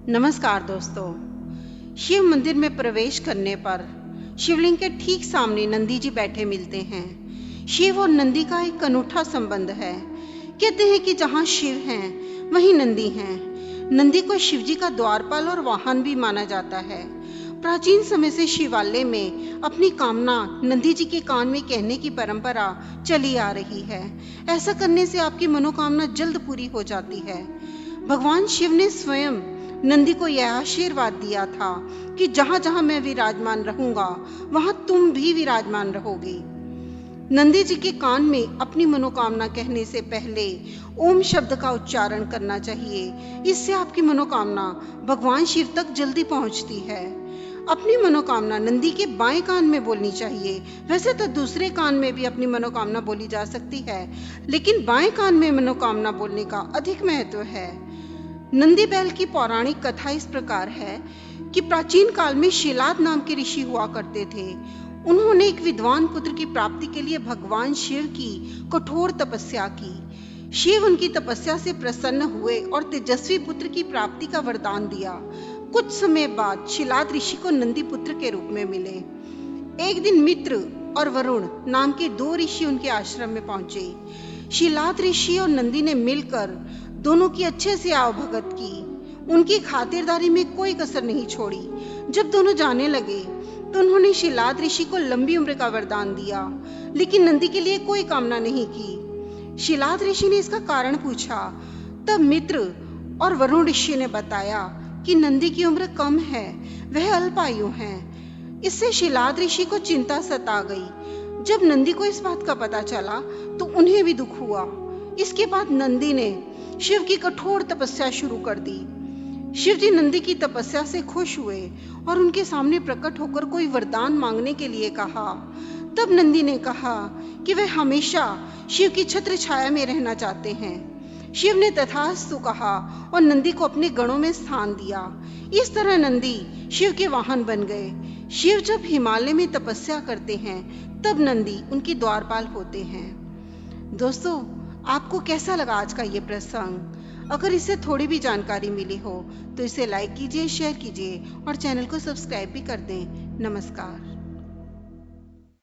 नमस्कार दोस्तों। शिव मंदिर में प्रवेश करने पर शिवलिंग के ठीक सामने नंदी जी बैठे मिलते हैं। शिव और नंदी का एक अनूठा संबंध है। कहते हैं कि जहाँ शिव हैं वहीं नंदी हैं। नंदी को शिव जी का द्वारपाल और वाहन भी माना जाता है। प्राचीन समय से शिवालय में अपनी कामना नंदी जी के कान में कहने की परंपरा चली आ रही है। ऐसा करने से आपकी मनोकामना जल्द पूरी हो जाती है। भगवान शिव ने स्वयं नंदी को यह आशीर्वाद दिया था कि जहां जहां मैं विराजमान रहूंगा वहां तुम भी विराजमान रहोगे। नंदी जी के कान में अपनी मनोकामना कहने से पहले ओम शब्द का उच्चारण करना चाहिए। इससे आपकी मनोकामना भगवान शिव तक जल्दी पहुंचती है। अपनी मनोकामना नंदी के बाएं कान में बोलनी चाहिए। वैसे तो दूसरे कान में भी अपनी मनोकामना बोली जा सकती है, लेकिन बाएं कान में मनोकामना बोलने का अधिक महत्व है। नंदी बैल की पौराणिक कथा इस प्रकार है कि प्राचीन काल में शिलाद नाम के ऋषि हुआ करते थे। उन्होंने एक विद्वान पुत्र की प्राप्ति के लिए भगवान शिव की कठोर तपस्या की। शिव उनकी तपस्या से प्रसन्न हुए और तेजस्वी पुत्र की प्राप्ति का वरदान दिया। कुछ समय बाद शिलाद ऋषि को नंदी पुत्र के रूप में मिले। एक दिन मित्र और वरुण नाम के दो ऋषि उनके आश्रम में पहुंचे। शिलाद ऋषि और नंदी ने मिलकर दोनों की अच्छे से आवभगत की। उनकी खातिरदारी में कोई कसर नहीं छोड़ी। जब दोनों जाने लगे तो उन्होंने शिलाद ऋषि को लंबी उम्र का वरदान दिया, लेकिन नंदी के लिए कोई कामना नहीं की। शिलाद ऋषि ने इसका कारण पूछा। तब मित्र और वरुण ऋषि ने बताया कि नंदी की उम्र कम है, वह अल्पायु है। इससे शिलाद ऋषि को चिंता सता गई। जब नंदी को इस बात का पता चला तो उन्हें भी दुख हुआ। इसके बाद नंदी ने शिव की कठोर तपस्या शुरू कर दी। शिव जी नंदी की तपस्या से खुश हुए और उनके सामने प्रकट होकर कोई वरदान मांगने के लिए कहा। तब नंदी ने कहा कि वे हमेशा शिव की छत्र छाया में रहना चाहते हैं। शिव ने तथास्तु कहा और नंदी को अपने गणों में स्थान दिया। इस तरह नंदी शिव के वाहन बन गए। शिव जब हिमालय में तपस्या करते हैं तब नंदी उनकी द्वारपाल होते हैं। दोस्तों, आपको कैसा लगा आज का ये प्रसंग? अगर इससे थोड़ी भी जानकारी मिली हो तो इसे लाइक कीजिए, शेयर कीजिए और चैनल को सब्सक्राइब भी कर दें। नमस्कार।